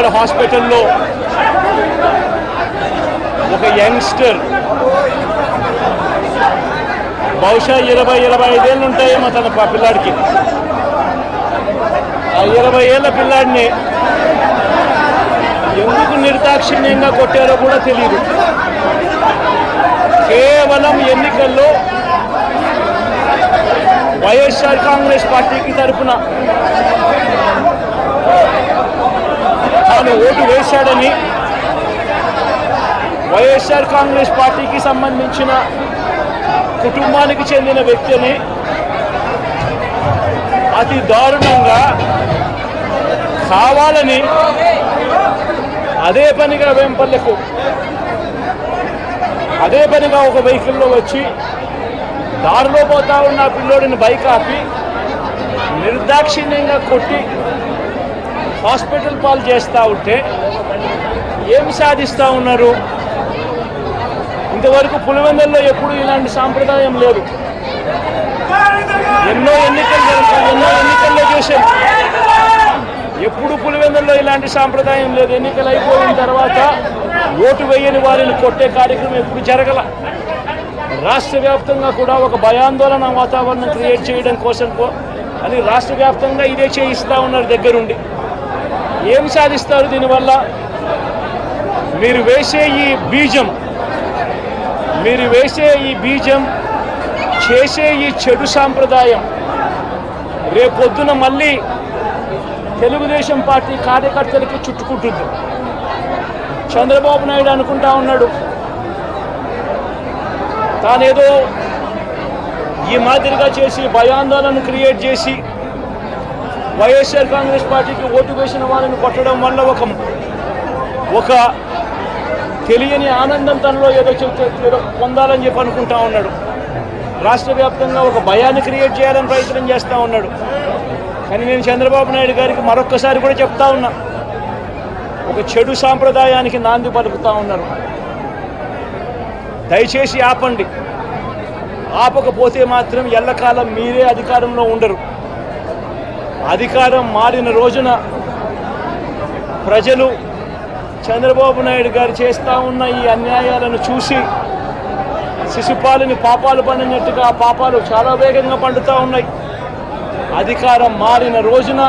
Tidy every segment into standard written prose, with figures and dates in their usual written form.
Government హాస్పిటల్లో ఒక youngster బహుశా 20-25 ఏళ్ళు ఉంటాయేమో తన పిల్లాడికి. ఆ 20 ఏళ్ళ పిల్లాడిని ఎందుకు నిర్దాక్షిణ్యంగా కొట్టారో కూడా తెలియదు. కేవలం ఎన్నికల్లో వైఎస్ఆర్ కాంగ్రెస్ పార్టీకి తరఫున తాను ఓటు వేశాడని వైఎస్ఆర్ కాంగ్రెస్ పార్టీకి సంబంధించిన కుటుంబానికి చెందిన వ్యక్తిని అతి దారుణంగా కావాలని అదే పనిగా వేంపల్లెకు అదే పనిగా ఒక వెహికల్లో వచ్చి దారిలో పోతా ఉన్న పిల్లోడిని బైక్ ఆపి నిర్దాక్షిణ్యంగా కొట్టి హాస్పిటల్ పాలు చేస్తూ ఉంటే ఏం సాధిస్తూ ఉన్నారు? ఇంతవరకు పులివెందుల్లో ఎప్పుడు ఇలాంటి సాంప్రదాయం లేదు. ఎన్నో ఎన్నికల్లో చేశారు, ఎప్పుడు పులివెందుల్లో ఇలాంటి సాంప్రదాయం లేదు. ఎన్నికలు అయిపోయిన తర్వాత ఓటు వేయని వారిని కొట్టే కార్యక్రమం ఎప్పుడు జరగల. రాష్ట్ర వ్యాప్తంగా కూడా ఒక భయాందోళన వాతావరణం క్రియేట్ చేయడం కోసం అని రాష్ట్ర వ్యాప్తంగా ఇదే చేయిస్తూ ఉన్నారు దగ్గరుండి. ఏం సాధిస్తారు దీనివల్ల? మీరు వేసే ఈ బీజం చేసే ఈ చెడు సాంప్రదాయం రేపొద్దున మళ్ళీ తెలుగుదేశం పార్టీ కార్యకర్తలకి చుట్టుకుంటుంది. చంద్రబాబు నాయుడు అనుకుంటా ఉన్నాడు తానేదో ఈ మాదిరిగా చేసి భయాందోళన క్రియేట్ చేసి వైఎస్ఆర్ కాంగ్రెస్ పార్టీకి ఓటు వేసిన వాళ్ళని కొట్టడం వల్ల ఒక తెలియని ఆనందం తనలో ఏదో పొందాలని చెప్పి అనుకుంటా ఉన్నాడు. రాష్ట్ర వ్యాప్తంగా ఒక భయాన్ని క్రియేట్ చేయాలని ప్రయత్నం చేస్తూ ఉన్నాడు. కానీ నేను చంద్రబాబు నాయుడు గారికి మరొక్కసారి కూడా చెప్తా ఉన్నా, ఒక చెడు సాంప్రదాయానికి నాంది పలుకుతూ ఉన్నారు. దయచేసి ఆపండి. ఆపకపోతే మాత్రం ఎల్లకాలం మీరే అధికారంలో ఉండరు. అధికారం మారిన రోజున ప్రజలు చంద్రబాబు నాయుడు గారు చేస్తూ ఉన్న ఈ అన్యాయాలను చూసి శిశుపాలని పాపాలు పండినట్టుగా ఆ పాపాలు చాలా వేగంగా పండుతూ ఉన్నాయి. అధికారం మారిన రోజున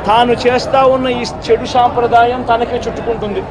తాను చేస్తూ ఉన్న ఈ చెడు సాంప్రదాయం తనకే చుట్టుకుంటుంది.